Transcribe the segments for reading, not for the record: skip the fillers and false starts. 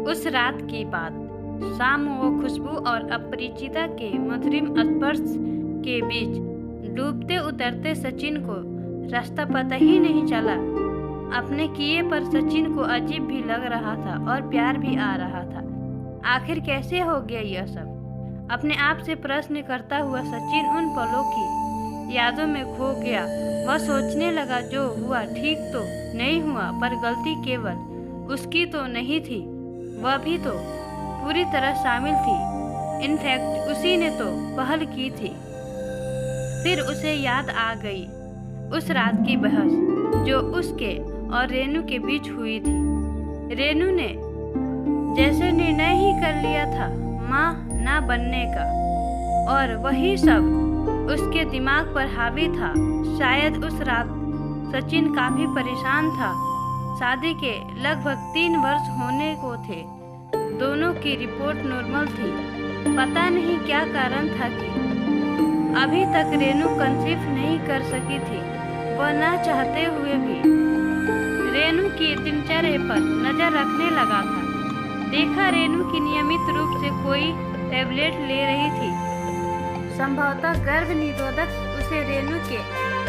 उस रात की बात। शाम वो खुशबू और अपरिचिता के मधुरिम स्पर्श के बीच डूबते उतरते सचिन को रास्ता पता ही नहीं चला। अपने किए पर सचिन को अजीब भी लग रहा था और प्यार भी आ रहा था। आखिर कैसे हो गया यह सब? अपने आप से प्रश्न करता हुआ सचिन उन पलों की यादों में खो गया। वह सोचने लगा, जो हुआ ठीक तो नहीं हुआ, पर गलती केवल उसकी तो नहीं थी, वह भी तो पूरी तरह शामिल थी। इनफैक्ट उसी ने तो पहल की थी। फिर उसे याद आ गई उस रात की बहस जो उसके और रेनू के बीच हुई थी। रेनू ने जैसे निर्णय ही कर लिया था माँ ना बनने का, और वही सब उसके दिमाग पर हावी था। शायद उस रात सचिन काफी परेशान था। शादी के लगभग 3 वर्ष होने को थे। दोनों की रिपोर्ट नॉर्मल थी। पता नहीं क्या कारण था कि अभी तक रेनू कंसीव नहीं कर सकी थी। वह ना चाहते हुए भी रेनू की दिनचर्या पर नजर रखने लगा था। देखा रेनू की नियमित रूप से कोई टैबलेट ले रही थी। संभवतः गर्भ निरोधक। उसे रेनू के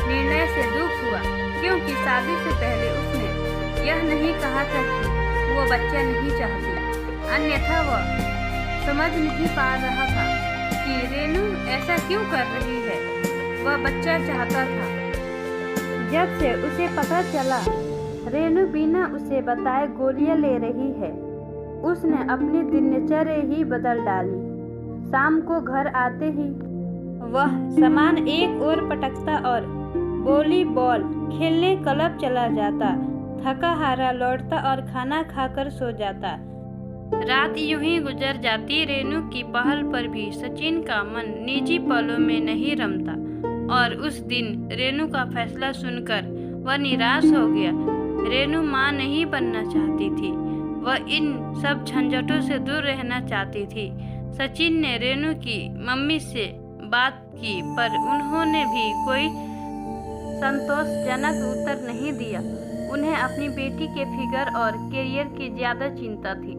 निर्णय से दुख हुआ, क्योंकि शादी से पहले उसने यह नहीं कहा था कि वो बच्चा नहीं चाहती। अन्यथा वह समझ नहीं पा रहा था कि रेनू ऐसा क्यों कर रही है। वह बच्चा चाहता था। जब से उसे पता चला रेनू बिना उसे बताए गोलियां ले रही है, उसने अपनी दिनचर्या ही बदल डाली। शाम को घर आते ही वह सामान एक ओर पटकता और वॉलीबॉल खेलने क्लब चला जाता। थका हारा लौटता और खाना खाकर सो जाता। रात यूं ही गुजर जाती। रेनू की पहल पर भी सचिन का मन निजी पलों में नहीं रमता, और उस दिन रेनू का फैसला सुनकर वह निराश हो गया। रेनू माँ नहीं बनना चाहती थी। वह इन सब झंझटों से दूर रहना चाहती थी। सचिन ने रेनू की मम्मी से बात की, पर उन्होंने भी कोई संतोषजनक उत्तर नहीं दिया। उन्हें अपनी बेटी के फिगर और करियर की ज्यादा चिंता थी।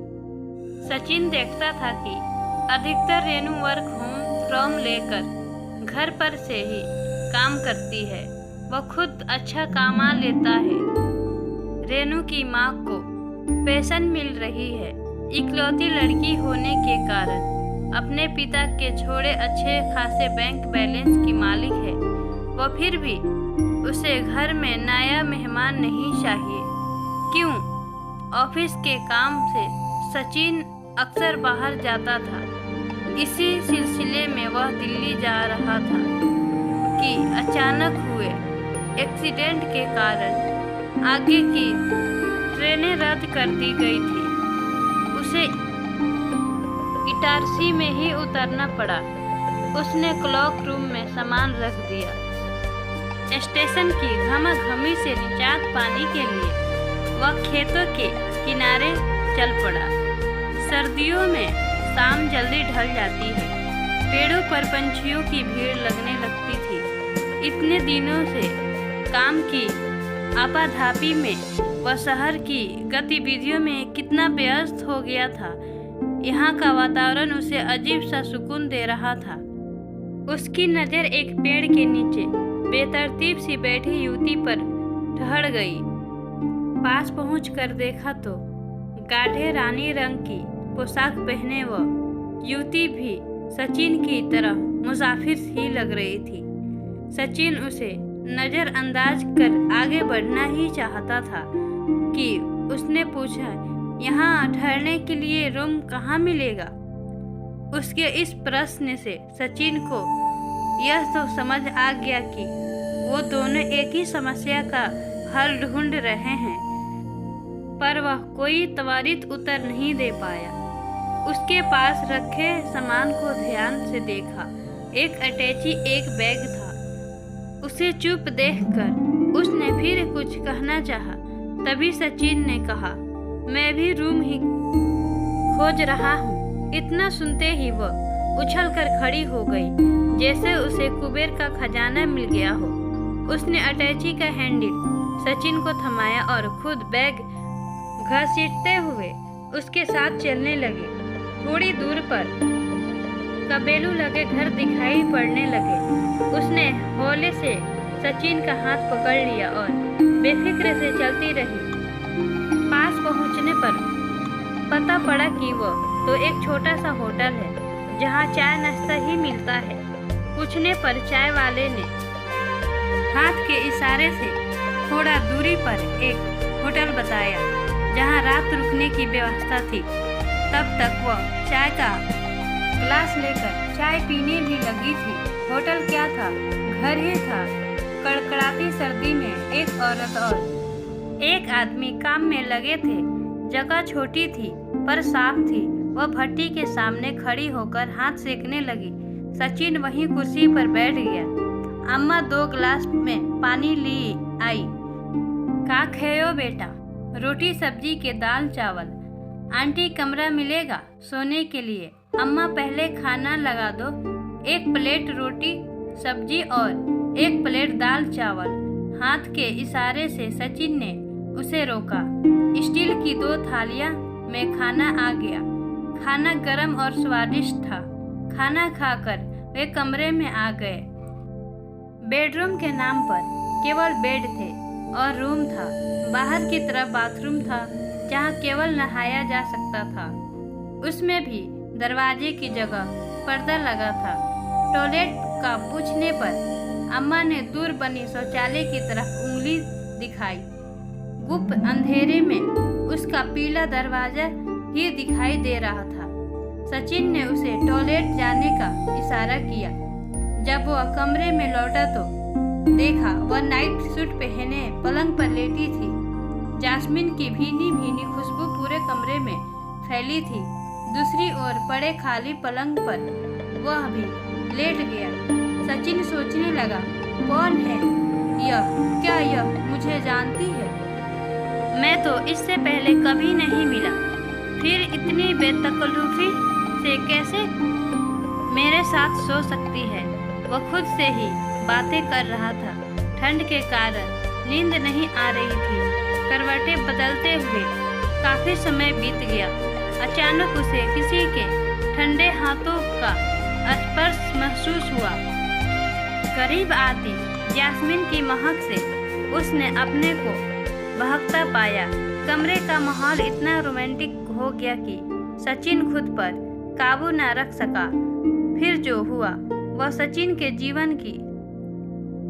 सचिन देखता था कि अधिकतर रेनू वर्क होम फ्रॉम लेकर घर पर से ही काम करती है। वह खुद अच्छा कमा लेता है। रेनू की माँ को पेंशन मिल रही है। इकलौती लड़की होने के कारण अपने पिता के छोड़े अच्छे खासे बैंक बैलेंस की मालिक है। वह फिर भी उसे घर में नया मेहमान नहीं चाहिए। क्यों? ऑफिस के काम से सचिन अक्सर बाहर जाता था। इसी सिलसिले में वह दिल्ली जा रहा था कि अचानक हुए एक्सीडेंट के कारण आगे की ट्रेनें रद्द कर दी गई थी। उसे इटारसी में ही उतरना पड़ा। उसने क्लॉक रूम में सामान रख दिया। स्टेशन की घमाघमी से निजात पाने के लिए वह खेतों के किनारे चल पड़ा। सर्दियों में शाम जल्दी ढल जाती है। पेड़ों पर पंछियों की भीड़ लगने लगती थी। इतने दिनों से काम की आपाधापी में वह शहर की गतिविधियों में कितना व्यस्त हो गया था। यहाँ का वातावरण उसे अजीब सा सुकून दे रहा था। उसकी नज़र एक पेड़ के नीचे बेतरतीब सी बैठी युवती पर ठहर गई। पास पहुंचकर देखा तो गाढ़े रानी रंग की पोशाक पहने वह युवती भी सचिन की तरह मुसाफिर ही लग रही थी। सचिन उसे नज़रअंदाज कर आगे बढ़ना ही चाहता था कि उसने पूछा, यहाँ ठहरने के लिए रूम कहाँ मिलेगा? उसके इस प्रश्न से सचिन को यह तो समझ आ गया कि वो दोनों एक ही समस्या का हल ढूंढ रहे हैं, पर वह कोई त्वरित उत्तर नहीं दे पाया। उसके पास रखे सामान को ध्यान से देखा। एक अटैची, एक बैग था। उसे चुप देखकर उसने फिर कुछ कहना चाहा। तभी सचिन ने कहा, मैं भी रूम ही खोज रहा हूँ। इतना सुनते ही वह उछलकर खड़ी हो गई, जैसे उसे कुबेर का खजाना मिल गया हो। उसने अटैची का हैंडल सचिन को थमाया और खुद बैग घसीटते हुए उसके साथ चलने लगी। थोड़ी दूर पर कबेलू लगे घर दिखाई पड़ने लगे। उसने हौले से सचिन का हाथ पकड़ लिया और बेफिक्र से चलती रही। पास पहुंचने पर पता पड़ा कि वो तो एक छोटा सा होटल है जहां चाय नाश्ता ही मिलता है। पूछने पर चाय वाले ने हाथ के इशारे से थोड़ा दूरी पर एक होटल बताया जहां रात रुकने की व्यवस्था थी। तब तक वह चाय का ग्लास लेकर चाय पीने भी लगी थी। होटल क्या था, घर ही था। कड़कड़ाती सर्दी में एक औरत और एक आदमी काम में लगे थे। जगह छोटी थी पर साफ थी। वह भट्टी के सामने खड़ी होकर हाथ सेकने लगी। सचिन वहीं कुर्सी पर बैठ गया। अम्मा 2 गिलास में पानी ली आई। का खेयो बेटा? रोटी सब्जी के दाल चावल। आंटी कमरा मिलेगा सोने के लिए। अम्मा पहले खाना लगा दो। 1 प्लेट रोटी सब्जी और 1 प्लेट दाल चावल। हाथ के इशारे से सचिन ने उसे रोका। स्टील की 2 थालियां में खाना आ गया। खाना गरम और स्वादिष्ट था। खाना खाकर वे कमरे में आ गए। बेडरूम के नाम पर केवल बेड थे और रूम था। बाहर की तरफ बाथरूम था जहां केवल नहाया जा सकता था। उसमें भी दरवाजे की जगह पर्दा लगा था। टॉयलेट का पूछने पर अम्मा ने दूर बनी शौचालय की तरफ उंगली दिखाई। गुप्त अंधेरे में उसका पीला दरवाजा ही दिखाई दे रहा था। सचिन ने उसे टॉयलेट जाने का इशारा किया। जब वह कमरे में लौटा तो देखा वह नाइट सूट पहने पलंग पर लेटी थी। जास्मिन की भीनी भीनी खुशबू पूरे कमरे में फैली थी। दूसरी ओर पड़े खाली पलंग पर वह भी लेट गया। सचिन सोचने लगा, कौन है यह? क्या यह मुझे जानती है? मैं तो इससे पहले कभी नहीं मिला। फिर इतनी बेतकल्लुफी से कैसे मेरे साथ सो सकती है? वह खुद से ही बातें कर रहा था। ठंड के कारण नींद नहीं आ रही थी। करवटें बदलते हुए काफी समय बीत गया। अचानक उसे किसी के ठंडे हाथों का स्पर्श महसूस हुआ। करीब आती जास्मिन की महक से उसने अपने को बहकता पाया। कमरे का माहौल इतना रोमांटिक हो गया कि सचिन खुद पर काबू न रख सका। फिर जो हुआ वह सचिन के जीवन की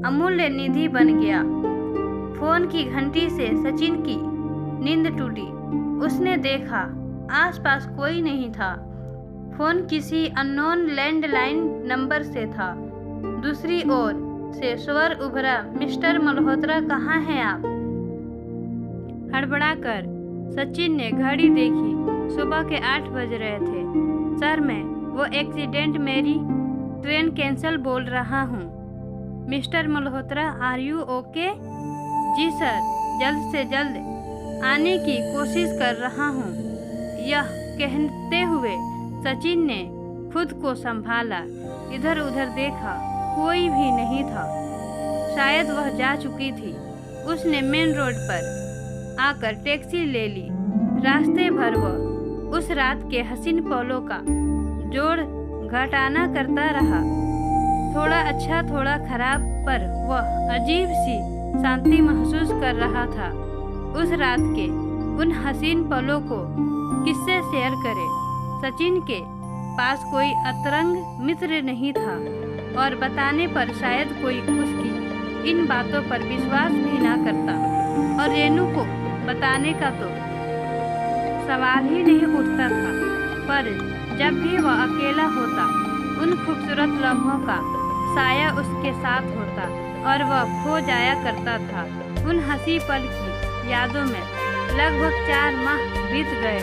अमूल्य निधि बन गया। फोन की घंटी से सचिन की नींद टूटी। उसने देखा आसपास कोई नहीं था। फोन किसी अननोन लैंडलाइन नंबर से था। दूसरी ओर से स्वर उभरा, मिस्टर मल्होत्रा कहाँ हैं आप? हड़बड़ाकर सचिन ने घड़ी देखी। सुबह के 8 बज रहे थे। सर मैं वो एक्सीडेंट मेरी ट्रेन कैंसिल बोल रहा हूँ। Mister Malhotra are you okay? जी सर, जल्द से जल्द आने की कोशिश कर रहा हूँ। यह कहते हुए सचिन ने खुद को संभाला। इधर उधर देखा, कोई भी नहीं था। शायद वह जा चुकी थी। उसने मेन रोड पर आकर टैक्सी ले ली। रास्ते भर वह उस रात के हसीन पलों का जोड़ घटाना करता रहा। थोड़ा अच्छा थोड़ा खराब, पर वह अजीब सी शांति महसूस कर रहा था। उस रात के उन हसीन पलों को किससे शेयर करे? सचिन के पास कोई अंतरंग मित्र नहीं था और बताने पर शायद कोई उसकी इन बातों पर विश्वास भी ना करता। और रेनू को बताने का तो सवाल ही नहीं उठता था। पर जब भी वह अकेला होता, उन खूबसूरत लम्हों का साया उसके साथ होता और वह खो जाया करता था उन हंसी पल की यादों में। लगभग 4 माह बीत गए।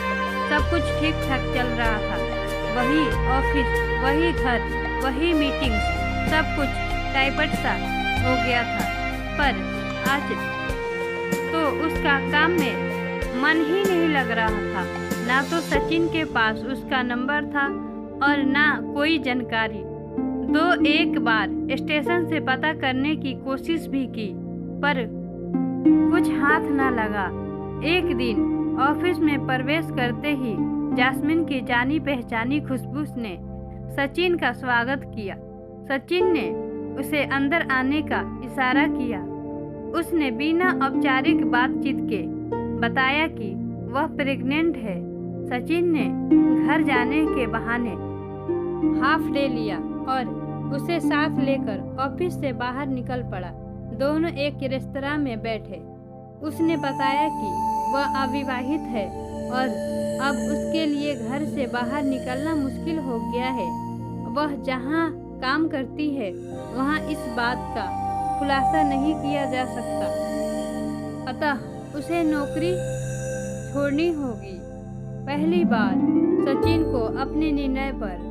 सब कुछ ठीक ठाक चल रहा था। वही ऑफिस, वही घर, वही मीटिंग्स, सब कुछ टाइपट सा हो गया था। पर आज तो उसका काम में मन ही नहीं लग रहा था। ना तो सचिन के पास उसका नंबर था और ना कोई जानकारी। एक बार स्टेशन से पता करने की कोशिश भी की, पर कुछ हाथ ना लगा। एक दिन ऑफिस में प्रवेश करते ही जास्मिन की जानी पहचानी खुशबू ने सचिन का स्वागत किया। सचिन ने उसे अंदर आने का इशारा किया। उसने बिना औपचारिक बातचीत के बताया कि वह प्रेग्नेंट है। सचिन ने घर जाने के बहाने हाफ डे लिया और उसे साथ लेकर ऑफिस से बाहर निकल पड़ा। दोनों एक रेस्तरां में बैठे। उसने बताया कि वह अविवाहित है और अब उसके लिए घर से बाहर निकलना मुश्किल हो गया है। वह जहां काम करती है वहां इस बात का खुलासा नहीं किया जा सकता, अतः उसे नौकरी छोड़नी होगी। पहली बार सचिन को अपने निर्णय पर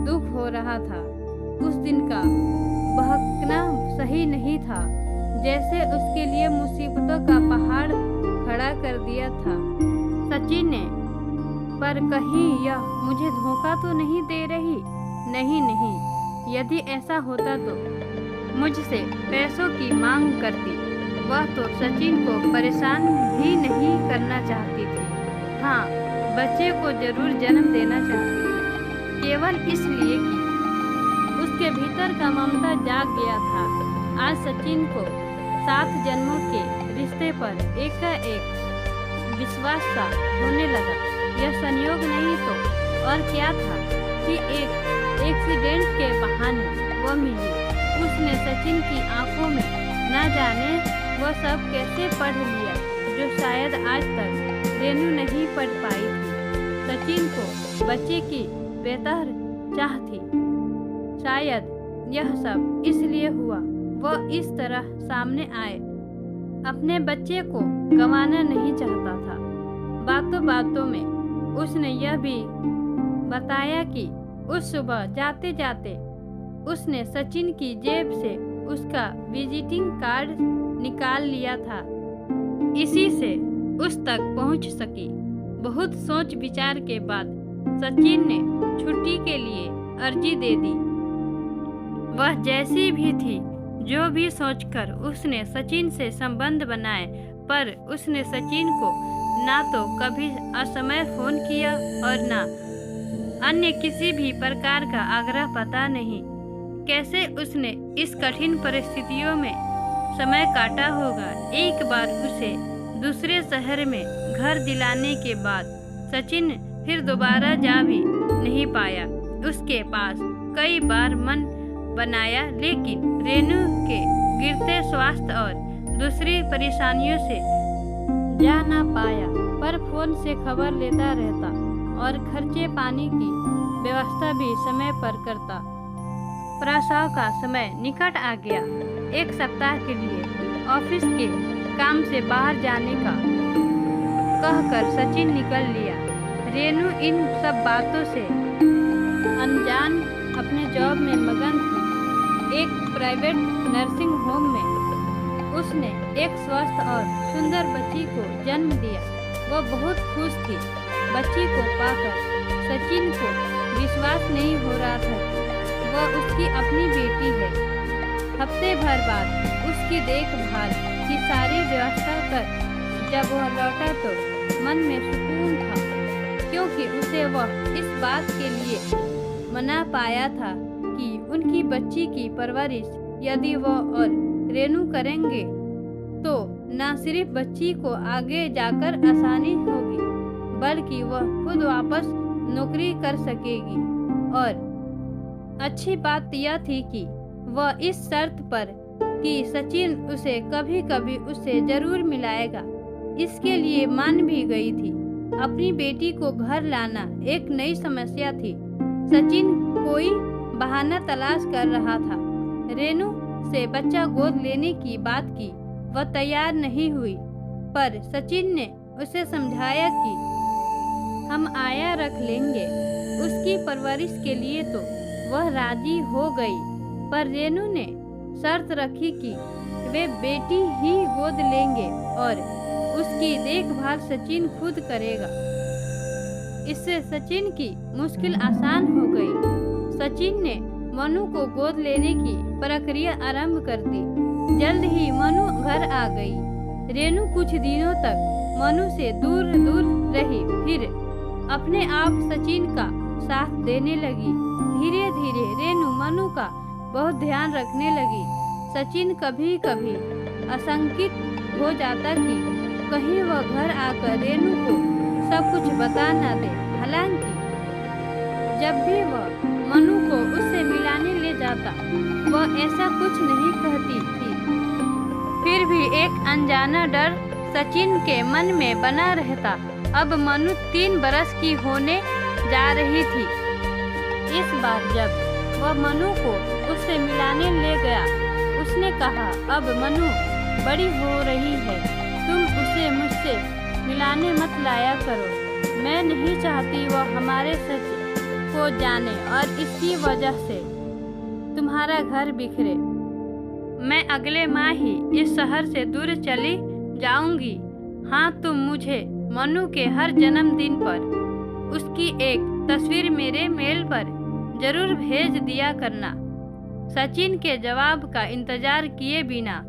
दुख हो रहा था। उस दिन का बहकना सही नहीं था, जैसे उसके लिए मुसीबतों का पहाड़ खड़ा कर दिया था। सचिन ने, पर कहीं यह मुझे धोखा तो नहीं दे रही? नहीं, यदि ऐसा होता तो मुझसे पैसों की मांग करती। वह तो सचिन को परेशान भी नहीं करना चाहती थी। हाँ, बच्चे को जरूर जन्म देना चाहती थी, केवल इसलिए कि उसके भीतर का ममता जाग गया था। आज सचिन को 7 जन्मों के रिश्ते पर एकाएक विश्वास सा होने लगा। यह संयोग नहीं तो और क्या था कि एक एक्सीडेंट के बहाने वह मिली। उसने सचिन की आंखों में न जाने वह सब कैसे पढ़ लिया जो शायद आज तक रेनू नहीं पढ़ पाई थी। सचिन को बच्चे की बेहतर चाह थी। शायद यह सब इसलिए हुआ वह इस तरह सामने आए। अपने बच्चे को गंवाना नहीं चाहता था। बातों बातों में उसने यह भी बताया कि उस सुबह जाते जाते उसने सचिन की जेब से उसका विजिटिंग कार्ड निकाल लिया था। इसी से उस तक पहुंच सकी। बहुत सोच विचार के बाद सचिन ने छुट्टी के लिए अर्जी दे दी। वह जैसी भी थी, जो भी सोचकर उसने सचिन से संबंध बनाए, पर उसने सचिन को ना तो कभी असमय फोन किया और ना अन्य किसी भी प्रकार का आग्रह। पता नहीं कैसे उसने इस कठिन परिस्थितियों में समय काटा होगा। एक बार उसे दूसरे शहर में घर दिलाने के बाद सचिन फिर दोबारा जा भी नहीं पाया। उसके पास कई बार मन बनाया, लेकिन रेनू के गिरते स्वास्थ्य और दूसरी परेशानियों से जा ना पाया। पर फोन से खबर लेता रहता और खर्चे पानी की व्यवस्था भी समय पर करता। प्रसव का समय निकट आ गया। 1 सप्ताह के लिए ऑफिस के काम से बाहर जाने का कहकर सचिन निकल लिया। रेनू इन सब बातों से अनजान अपने जॉब में मगन थी। एक प्राइवेट नर्सिंग होम में उसने एक स्वस्थ और सुंदर बच्ची को जन्म दिया। वह बहुत खुश थी। बच्ची को पाकर सचिन को विश्वास नहीं हो रहा था कि वह उसकी अपनी बेटी है। हफ्ते भर बाद उसकी देखभाल की सारी व्यवस्था कर जब वह लौटा तो मन में सुकून था, क्योंकि उसे वह इस बात के लिए मना पाया था कि उनकी बच्ची की परवरिश यदि वह और रेनू करेंगे तो न सिर्फ बच्ची को आगे जाकर आसानी होगी, बल्कि वह खुद वापस नौकरी कर सकेगी। और अच्छी बात यह थी कि वह इस शर्त पर कि सचिन उसे कभी कभी उससे जरूर मिलाएगा, इसके लिए मान भी गई थी। अपनी बेटी को घर लाना एक नई समस्या थी। सचिन कोई बहाना तलाश कर रहा था। रेनू से बच्चा गोद लेने की बात की, वह तैयार नहीं हुई, पर सचिन ने उसे समझाया कि हम आया रख लेंगे। उसकी परवरिश के लिए तो वह राजी हो गई, पर रेनू ने शर्त रखी कि वे बेटी ही गोद लेंगे और उसकी देखभाल सचिन खुद करेगा। इससे सचिन की मुश्किल आसान हो गई। सचिन ने मनु को गोद लेने की प्रक्रिया आरंभ कर दी। जल्द ही मनु घर आ गई। रेनू कुछ दिनों तक मनु से दूर दूर रही, फिर अपने आप सचिन का साथ देने लगी। धीरे धीरे रेणु मनु का बहुत ध्यान रखने लगी। सचिन कभी कभी आशंकित हो जाता कि कहीं वह घर आकर रेणु को सब कुछ बता न दे। हालांकि जब भी वह मनु को उससे मिलाने ले जाता, वह ऐसा कुछ नहीं कहती थी। फिर भी एक अनजाना डर सचिन के मन में बना रहता। अब मनु 3 बरस की होने जा रही थी। इस बार जब वह मनु को उससे मिलाने ले गया, उसने कहा, अब मनु बड़ी हो रही है, तुम उसे मुझसे मिलाने मत लाया करो। मैं नहीं चाहती वह हमारे सच को जाने और इसकी वजह से तुम्हारा घर बिखरे। मैं अगले माह ही इस शहर से दूर चली जाऊंगी। हाँ, तुम मुझे मनु के हर जन्मदिन पर उसकी एक तस्वीर मेरे मेल पर जरूर भेज दिया करना। सचिन के जवाब का इंतजार किए बिना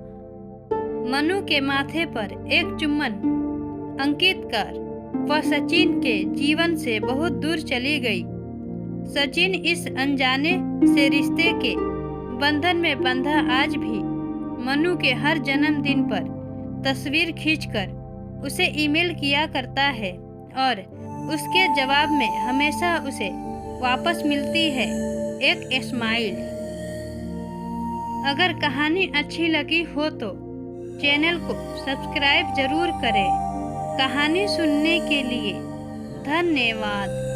मनु के माथे पर एक चुम्बन अंकित कर वह सचिन के जीवन से बहुत दूर चली गई। सचिन इस अनजाने से रिश्ते के बंधन में बंधा आज भी मनु के हर जन्मदिन पर तस्वीर खींचकर उसे ईमेल किया करता है और उसके जवाब में हमेशा उसे वापस मिलती है एक स्माइल। अगर कहानी अच्छी लगी हो तो चैनल को सब्सक्राइब जरूर करें। कहानी सुनने के लिए धन्यवाद।